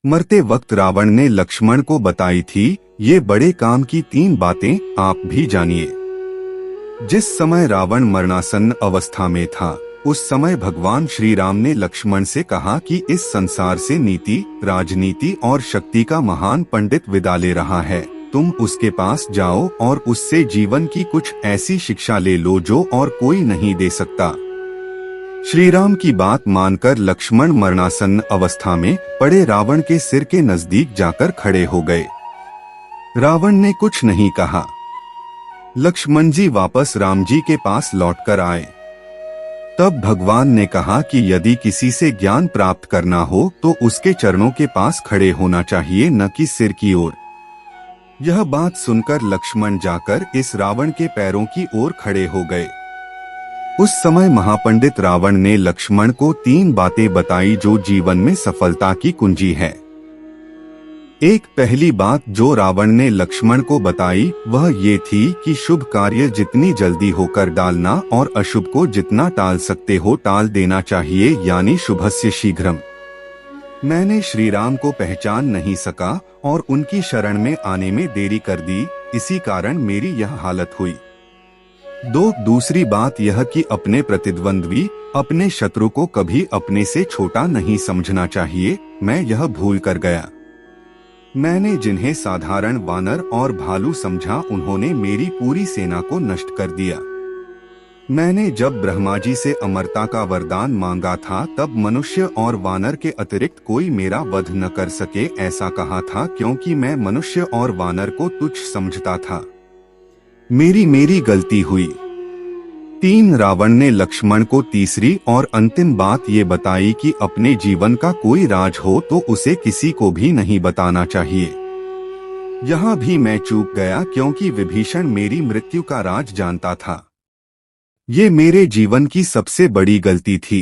मरते वक्त रावण ने लक्ष्मण को बताई थी, ये बड़े काम की 3 बातें आप भी जानिए। जिस समय रावण मरणासन्न अवस्था में था, उस समय भगवान श्री राम ने लक्ष्मण से कहा कि इस संसार से नीति, राजनीति और शक्ति का महान पंडित विदा ले रहा है। तुम उसके पास जाओ और उससे जीवन की कुछ ऐसी शिक्षा ले लो जो और कोई नहीं दे सकता। श्री राम की बात मानकर लक्ष्मण मरणासन्न अवस्था में पड़े रावण के सिर के नजदीक जाकर खड़े हो गए। रावण ने कुछ नहीं कहा। लक्ष्मण जी वापस राम जी के पास लौटकर आए। तब भगवान ने कहा कि यदि किसी से ज्ञान प्राप्त करना हो तो उसके चरणों के पास खड़े होना चाहिए, न कि सिर की ओर। यह बात सुनकर लक्ष्मण जाकर इस रावण के पैरों की ओर खड़े हो गए। उस समय महापंडित रावण ने लक्ष्मण को 3 बातें बताई जो जीवन में सफलता की कुंजी है। एक पहली बात जो रावण ने लक्ष्मण को बताई वह ये थी कि शुभ कार्य जितनी जल्दी होकर डालना और अशुभ को जितना टाल सकते हो टाल देना चाहिए, यानी शुभस्य शीघ्रम। मैंने श्री राम को पहचान नहीं सका और उनकी शरण में आने में देरी कर दी, इसी कारण मेरी यह हालत हुई। दूसरी बात यह कि अपने प्रतिद्वंद्वी, अपने शत्रु को कभी अपने से छोटा नहीं समझना चाहिए। मैं यह भूल कर गया। मैंने जिन्हें साधारण वानर और भालू समझा, उन्होंने मेरी पूरी सेना को नष्ट कर दिया। मैंने जब ब्रह्मा जी से अमरता का वरदान मांगा था तब मनुष्य और वानर के अतिरिक्त कोई मेरा वध न कर सके ऐसा कहा था, क्योंकि मैं मनुष्य और वानर को तुच्छ समझता था। मेरी गलती हुई। 3 रावण ने लक्ष्मण को तीसरी और अंतिम बात ये बताई कि अपने जीवन का कोई राज हो तो उसे किसी को भी नहीं बताना चाहिए। यहाँ भी मैं चूक गया, क्योंकि विभीषण मेरी मृत्यु का राज जानता था। ये मेरे जीवन की सबसे बड़ी गलती थी।